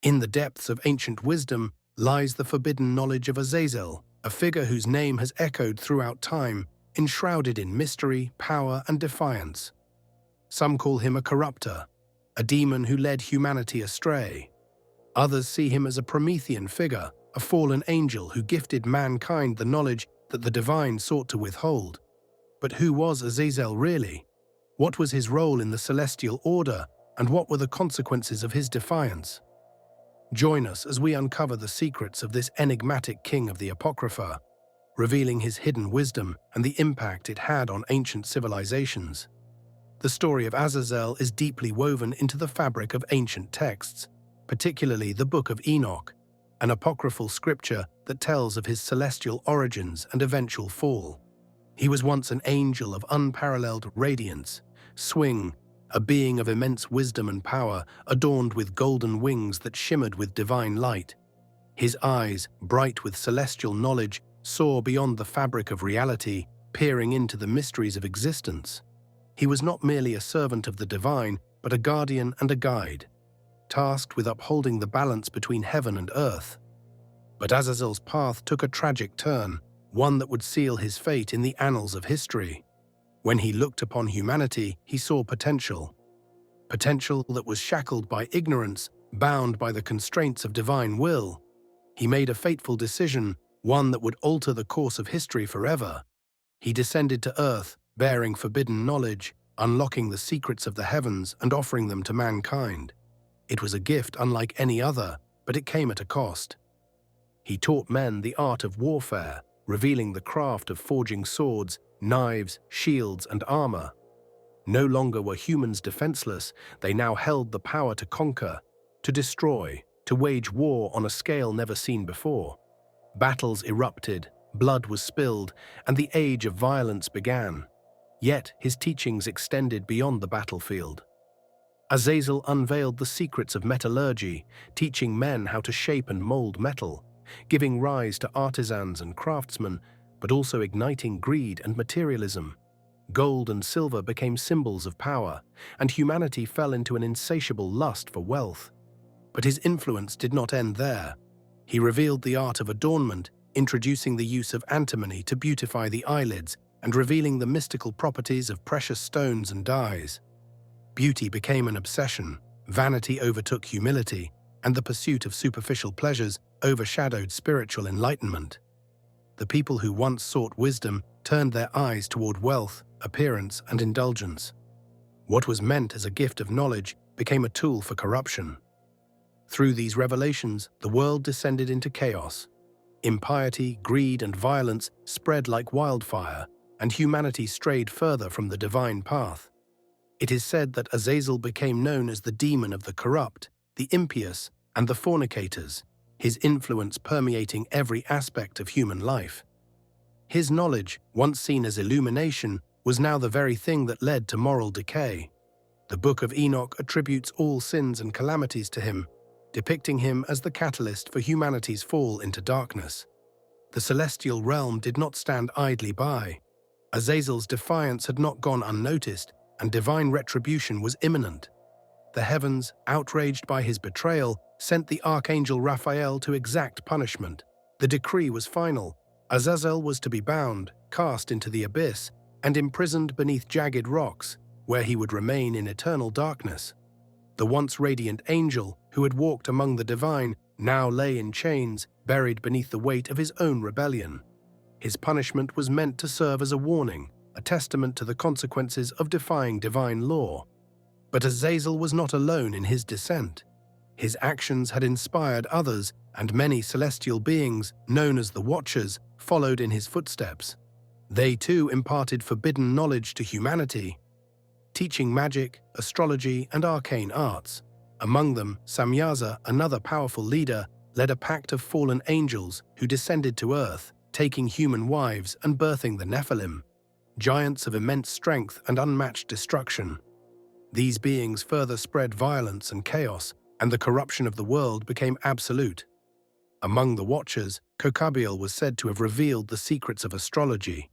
In the depths of ancient wisdom lies the forbidden knowledge of Azazel, a figure whose name has echoed throughout time, enshrouded in mystery, power, and defiance. Some call him a corrupter, a demon who led humanity astray. Others see him as a Promethean figure, a fallen angel who gifted mankind the knowledge that the divine sought to withhold. But who was Azazel really? What was his role in the celestial order, and what were the consequences of his defiance? Join us as we uncover the secrets of this enigmatic king of the Apocrypha, revealing his hidden wisdom and the impact it had on ancient civilizations. The story of Azazel is deeply woven into the fabric of ancient texts, particularly the Book of Enoch, an apocryphal scripture that tells of his celestial origins and eventual fall. He was once an angel of unparalleled radiance, swing, a being of immense wisdom and power, adorned with golden wings that shimmered with divine light. His eyes, bright with celestial knowledge, saw beyond the fabric of reality, peering into the mysteries of existence. He was not merely a servant of the divine, but a guardian and a guide, tasked with upholding the balance between heaven and earth. But Azazel's path took a tragic turn, one that would seal his fate in the annals of history. When he looked upon humanity, he saw potential. Potential that was shackled by ignorance, bound by the constraints of divine will. He made a fateful decision, one that would alter the course of history forever. He descended to earth, bearing forbidden knowledge, unlocking the secrets of the heavens and offering them to mankind. It was a gift unlike any other, but it came at a cost. He taught men the art of warfare, revealing the craft of forging swords, knives, shields, and armor. No longer were humans defenseless, they now held the power to conquer, to destroy, to wage war on a scale never seen before. Battles erupted, blood was spilled, and the age of violence began. Yet his teachings extended beyond the battlefield. Azazel unveiled the secrets of metallurgy, teaching men how to shape and mold metal, giving rise to artisans and craftsmen, but also igniting greed and materialism. Gold and silver became symbols of power, and humanity fell into an insatiable lust for wealth. But his influence did not end there. He revealed the art of adornment, introducing the use of antimony to beautify the eyelids and revealing the mystical properties of precious stones and dyes. Beauty became an obsession, vanity overtook humility, and the pursuit of superficial pleasures overshadowed spiritual enlightenment. The people who once sought wisdom turned their eyes toward wealth, appearance, and indulgence. What was meant as a gift of knowledge became a tool for corruption. Through these revelations, the world descended into chaos. Impiety, greed, and violence spread like wildfire, and humanity strayed further from the divine path. It is said that Azazel became known as the demon of the corrupt, the impious, and the fornicators, his influence permeating every aspect of human life. His knowledge, once seen as illumination, was now the very thing that led to moral decay. The Book of Enoch attributes all sins and calamities to him, depicting him as the catalyst for humanity's fall into darkness. The celestial realm did not stand idly by. Azazel's defiance had not gone unnoticed, and divine retribution was imminent. The heavens, outraged by his betrayal, sent the archangel Raphael to exact punishment. The decree was final. Azazel was to be bound, cast into the abyss, and imprisoned beneath jagged rocks, where he would remain in eternal darkness. The once radiant angel, who had walked among the divine, now lay in chains, buried beneath the weight of his own rebellion. His punishment was meant to serve as a warning, a testament to the consequences of defying divine law. But Azazel was not alone in his descent. His actions had inspired others, and many celestial beings, known as the Watchers, followed in his footsteps. They too imparted forbidden knowledge to humanity, teaching magic, astrology, and arcane arts. Among them, Samyaza, another powerful leader, led a pact of fallen angels who descended to earth, taking human wives and birthing the Nephilim, giants of immense strength and unmatched destruction. These beings further spread violence and chaos, and the corruption of the world became absolute. Among the Watchers, Kokabeel was said to have revealed the secrets of astrology,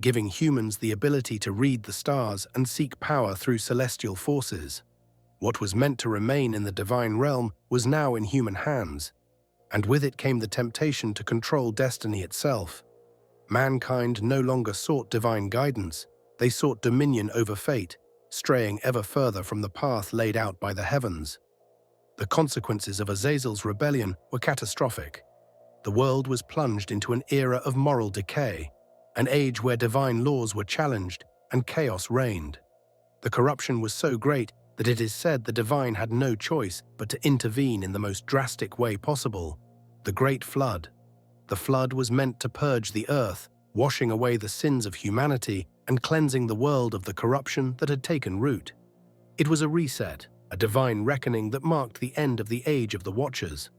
giving humans the ability to read the stars and seek power through celestial forces. What was meant to remain in the divine realm was now in human hands, and with it came the temptation to control destiny itself. Mankind no longer sought divine guidance, they sought dominion over fate, straying ever further from the path laid out by the heavens. The consequences of Azazel's rebellion were catastrophic. The world was plunged into an era of moral decay, an age where divine laws were challenged and chaos reigned. The corruption was so great that it is said the divine had no choice but to intervene in the most drastic way possible: the Great Flood. The flood was meant to purge the earth, washing away the sins of humanity and cleansing the world of the corruption that had taken root. It was a reset, a divine reckoning that marked the end of the age of the Watchers.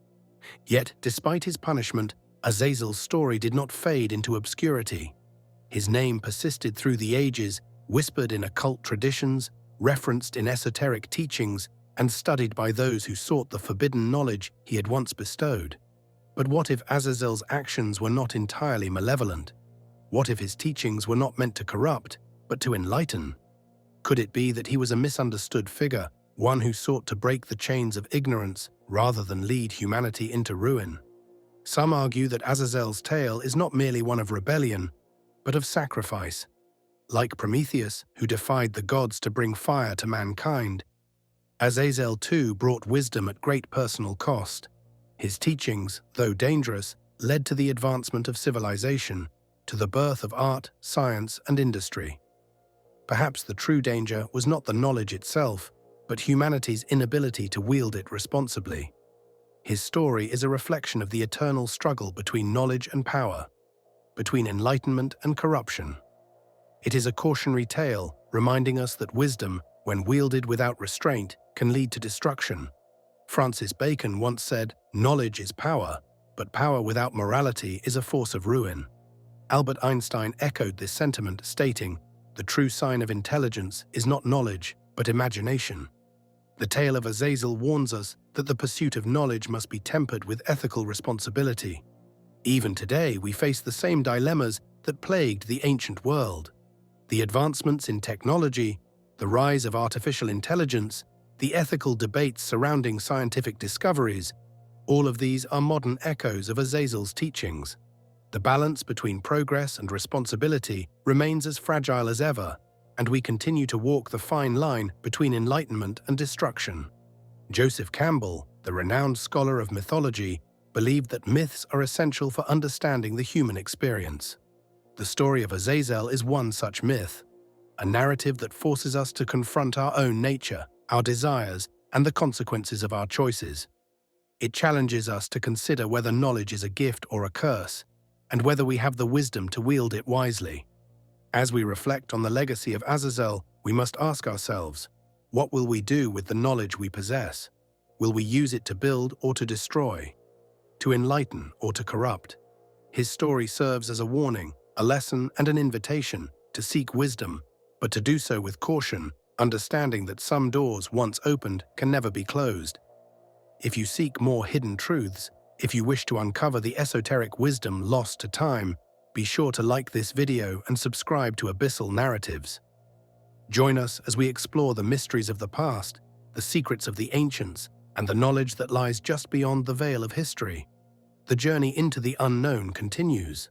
Yet, despite his punishment, Azazel's story did not fade into obscurity. His name persisted through the ages, whispered in occult traditions, referenced in esoteric teachings, and studied by those who sought the forbidden knowledge he had once bestowed. But what if Azazel's actions were not entirely malevolent? What if his teachings were not meant to corrupt, but to enlighten? Could it be that he was a misunderstood figure, one who sought to break the chains of ignorance rather than lead humanity into ruin? Some argue that Azazel's tale is not merely one of rebellion, but of sacrifice. Like Prometheus, who defied the gods to bring fire to mankind, Azazel too brought wisdom at great personal cost. His teachings, though dangerous, led to the advancement of civilization, to the birth of art, science, and industry. Perhaps the true danger was not the knowledge itself, but humanity's inability to wield it responsibly. His story is a reflection of the eternal struggle between knowledge and power, between enlightenment and corruption. It is a cautionary tale, reminding us that wisdom, when wielded without restraint, can lead to destruction. Francis Bacon once said, "Knowledge is power, but power without morality is a force of ruin." Albert Einstein echoed this sentiment, stating, "The true sign of intelligence is not knowledge, but imagination." The tale of Azazel warns us that the pursuit of knowledge must be tempered with ethical responsibility. Even today, we face the same dilemmas that plagued the ancient world. The advancements in technology, the rise of artificial intelligence, the ethical debates surrounding scientific discoveries, all of these are modern echoes of Azazel's teachings. The balance between progress and responsibility remains as fragile as ever, and we continue to walk the fine line between enlightenment and destruction. Joseph Campbell, the renowned scholar of mythology, believed that myths are essential for understanding the human experience. The story of Azazel is one such myth, a narrative that forces us to confront our own nature, our desires, and the consequences of our choices. It challenges us to consider whether knowledge is a gift or a curse, and whether we have the wisdom to wield it wisely. As we reflect on the legacy of Azazel, we must ask ourselves, what will we do with the knowledge we possess? Will we use it to build or to destroy? To enlighten or to corrupt? His story serves as a warning, a lesson, and an invitation to seek wisdom, but to do so with caution, understanding that some doors once opened can never be closed. If you seek more hidden truths, if you wish to uncover the esoteric wisdom lost to time, be sure to like this video and subscribe to Abyssal Narratives. Join us as we explore the mysteries of the past, the secrets of the ancients, and the knowledge that lies just beyond the veil of history. The journey into the unknown continues.